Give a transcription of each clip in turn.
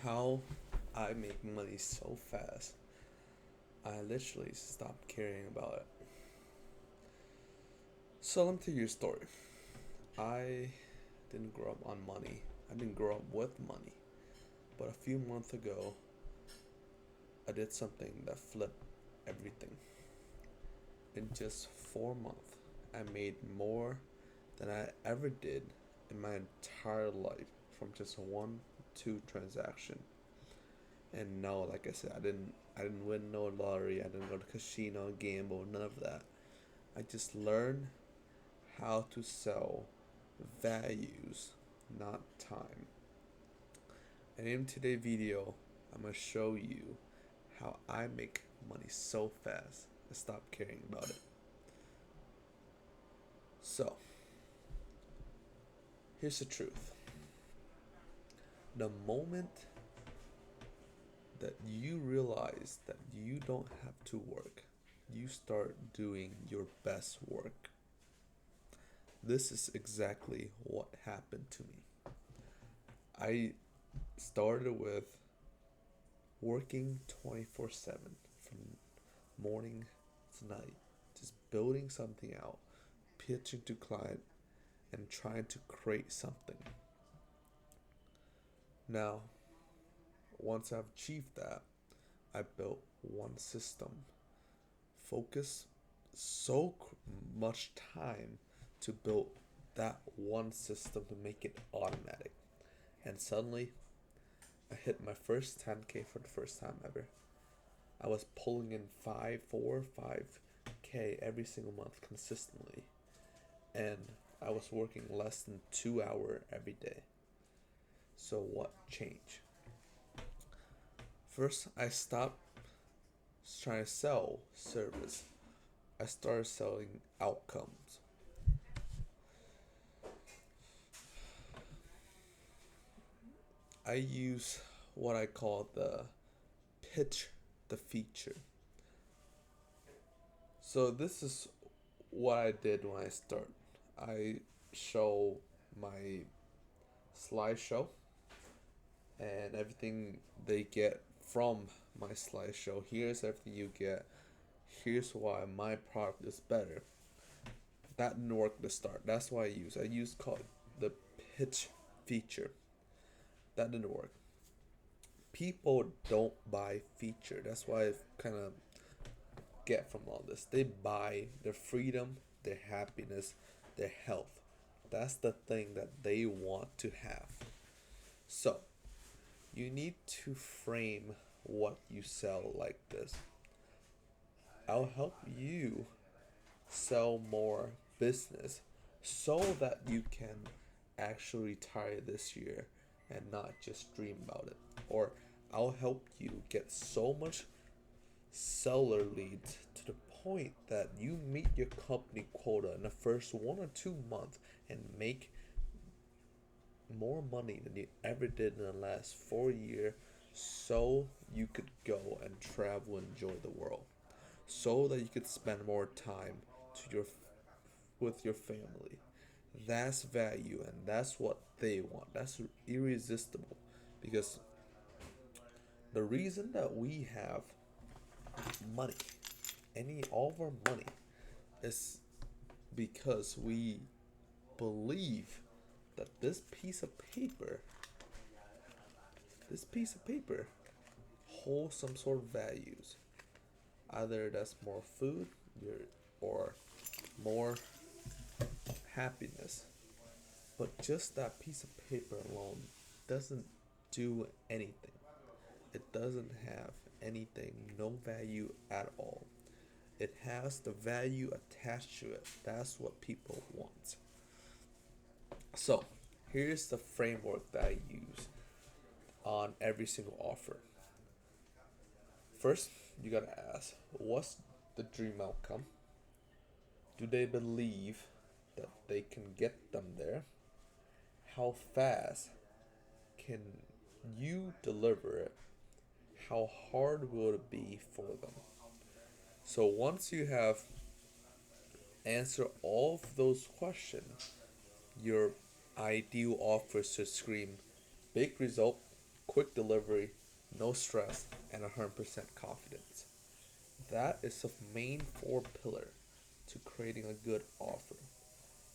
How I make money so fast, I literally stopped caring about it. So let me tell you a story. I didn't grow up on money. I didn't grow up with money. But a few months ago, I did something that flipped everything. In just 4 months, I made more than I ever did in my entire life from just one, two transaction. And no, like I said, I didn't win no lottery. I didn't go to casino, gamble, none of that. I just learned how to sell values, not time. And in today's video, I'm gonna show you how I make money so fast I stop caring about it. So, here's the truth. The moment that you realize that you don't have to work, you start doing your best work. This is exactly what happened to me. I started with working 24/7 from morning to night, just building something out, pitching to client, and trying to create something. Now, once I've achieved that, I built one system, focus so much time to build that one system to make it automatic. And suddenly, I hit my first 10K for the first time ever. I was pulling in 5 every single month consistently, and I was working less than 2 hours every day. So what changed? First, I stopped trying to sell service. I started selling outcomes. I use what I call the pitch the feature. So this is what I did when I start. I show my slideshow and everything they get from my slideshow. Here's everything you get. Here's why my product is better. That didn't work to start. That's why I use called the pitch feature. That didn't work. People don't buy feature. That's why I kind of get from all this. They buy their freedom, their happiness, their health. That's the thing that they want to have. So, you need to frame what you sell like this. I'll help you sell more business so that you can actually retire this year and not just dream about it. Or I'll help you get so much seller leads to the point that you meet your company quota in the first 1 or 2 months and make more money than you ever did in the last 4 years so you could go and travel and enjoy the world so that you could spend more time to your with your family. That's value and that's what they want. That's irresistible because the reason that we have money, any all of our money, is because we believe that this piece of paper holds some sort of values. Either that's more food or more happiness. But just that piece of paper alone doesn't do anything. It doesn't have anything, no value at all. It has the value attached to it. That's what people want. So, here's the framework that I use on every single offer. First, you gotta ask, what's the dream outcome? Do they believe that they can get them there? How fast can you deliver it? How hard will it be for them? So once you have answered all of those questions, your ideal offer should scream big result, quick delivery, no stress, and 100% confidence. That is the main four pillar to creating a good offer.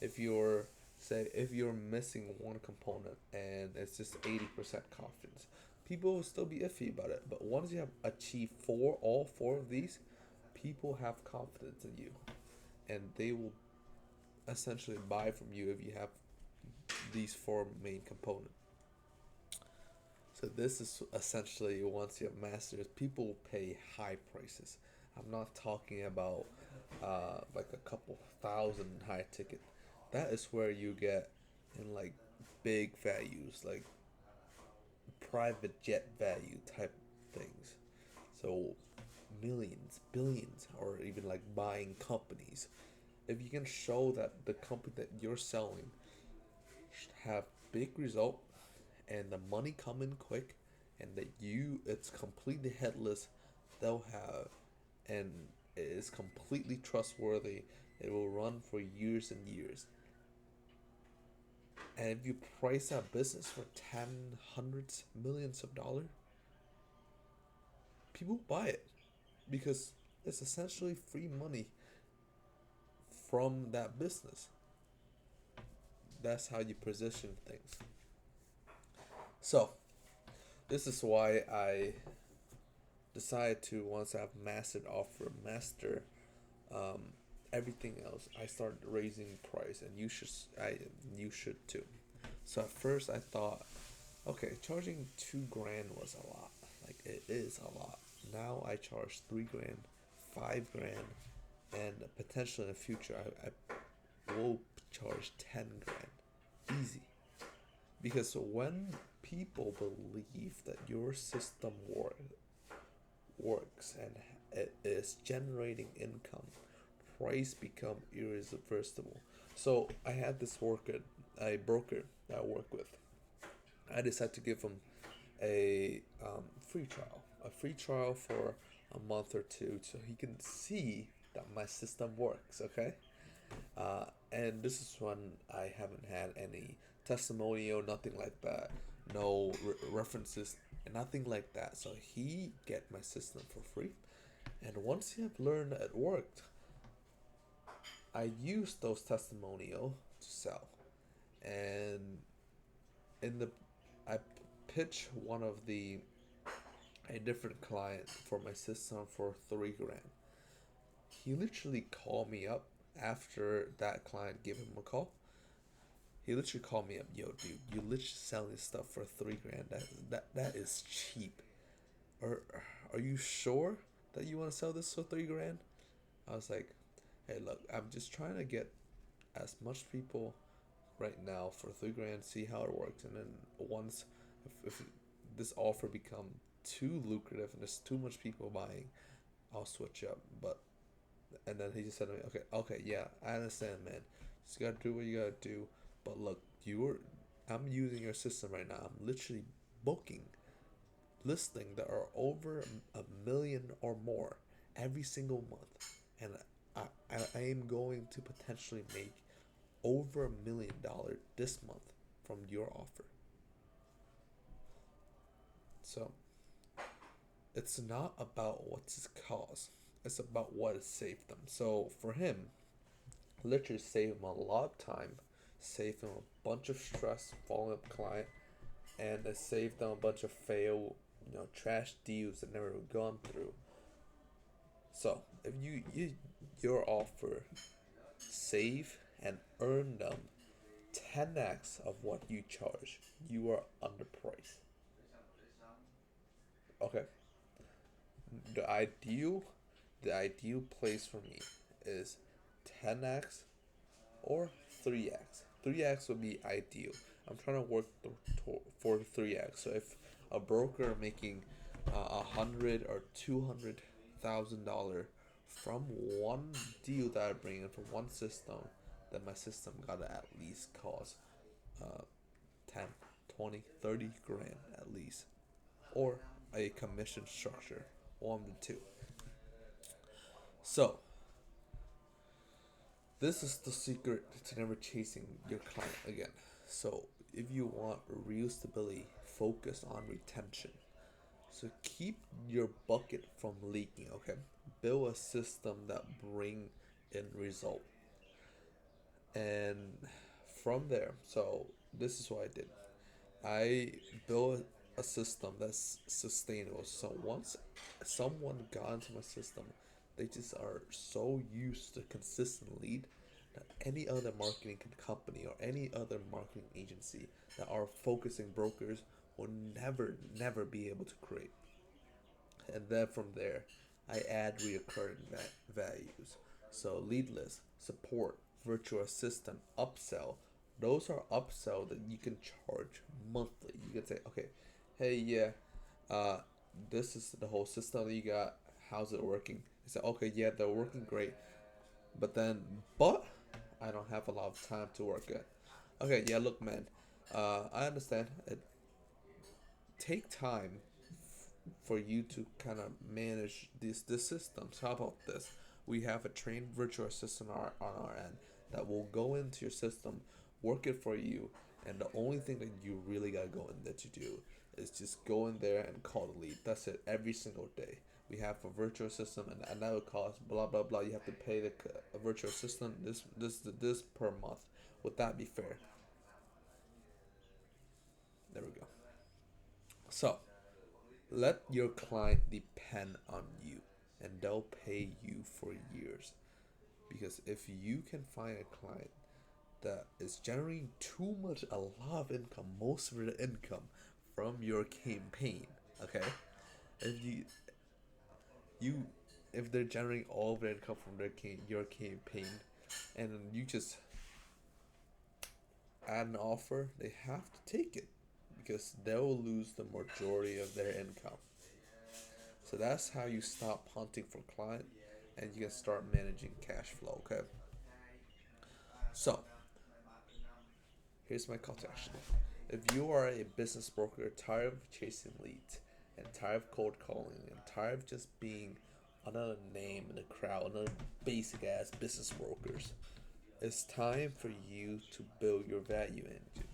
If you're if you're missing one component and it's just 80% confidence, people will still be iffy about it. But once you have achieved all four of these, people have confidence in you, and they will essentially buy from you if you have these four main components. So this is essentially once you have mastered, people pay high prices. I'm not talking about like a couple thousand high ticket. That is where you get in like big values, like private jet value type things. So millions, billions, or even like buying companies. If you can show that the company that you're selling have big result and the money come in quick and that you it's completely headless, they'll have and it is completely trustworthy, it will run for years and years. And if you price that business for ten hundreds millions of dollars, people buy it because it's essentially free money from that business. That's how you position things. So this is why I decided to once I've mastered offer, master um, everything else, I started raising price, and you should too. So at first I thought, okay, charging 2 grand was a lot. Like it is a lot. Now I charge 3 grand, 5 grand, and potentially in the future I will charge 10 grand, easy. Because when people believe that your system works and it is generating income, price become irreversible. So I had this worker, a broker that I work with. I decided to give him a free trial for a month or two, so he can see that my system works. Okay, and this is when I haven't had any testimonial, nothing like that, no references, nothing like that. So he get my system for free, and once he have learned that it worked, I used those testimonial to sell, and in the I pitched one of the a different client for my system for 3 grand. He literally called me up after that client gave him a call. He literally called me up, yo, dude, you literally selling stuff for 3 grand. That is cheap. Are you sure that you want to sell this for 3 grand? I was like, hey, look, I'm just trying to get as much people right now for 3 grand, see how it works, and then once if this offer become too lucrative and there's too much people buying, I'll switch up. But and then he just said to me, okay, okay, yeah, I understand, man. Just gotta do what you gotta do. But look, I'm using your system right now. I'm literally booking listing that are over a million or more every single month, and I am going to potentially make over $1 million this month from your offer. So it's not about what's his cause; it's about what it saved them. So for him, literally saved him a lot of time, saved him a bunch of stress following up client, and it saved them a bunch of fail, trash deals that never gone through. So if your offer save and earn them 10x of what you charge, you are underpriced. Okay. The ideal the ideal place for me is 10x or 3x. 3x would be ideal. I'm trying to work for 3x. So if a broker making 100 or 200 thousand dollar from one deal that I bring in from one system, then my system gotta at least cost uh, 10, 20, 30 grand at least, or a commission structure, one of the two. So this is the secret to never chasing your client again. So if you want real stability, focus on retention. So keep your bucket from leaking, okay? Build a system that bring in result. And from there, so this is what I did. I built a system that's sustainable. So once someone got into my system, they just are so used to consistent lead that any other marketing company or any other marketing agency that are focusing brokers will never be able to create. And then from there, I add reoccurring values. So lead list, support, virtual assistant, upsell. Those are upsell that you can charge monthly. You can say, okay, hey, yeah, uh, this is the whole system that you got. How's it working? I say, okay, yeah, they're working great. But I don't have a lot of time to work it. Okay, yeah, look, man, I understand. It take time for you to kind of manage these systems. How about this? We have a trained virtual assistant on our end that will go into your system, work it for you, and the only thing that you really gotta go in there to do is just go in there and call the lead. That's it, every single day. We have a virtual system, and that would cost blah blah blah. You have to pay the a virtual assistant this per month. Would that be fair? There we go. So let your client depend on you, and they'll pay you for years. Because if you can find a client that is generating too much, a lot of income, most of the income from your campaign, okay? If you if they're generating all of their income from your campaign, and you just add an offer, they have to take it because they'll lose the majority of their income. So that's how you stop hunting for client and you can start managing cash flow, okay? So, here's my call to action. If you are a business broker tired of chasing leads and tired of cold calling and tired of just being another name in the crowd, another basic ass business brokers, it's time for you to build your value engine.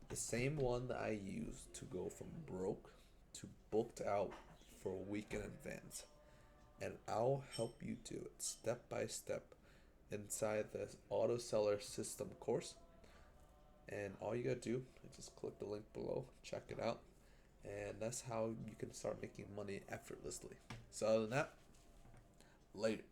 The same one that I use to go from broke to booked out for a week in advance. And I'll help you do it step by step inside the auto seller system course. And all you gotta do is just click the link below, check it out, and that's how you can start making money effortlessly. So other than that, later.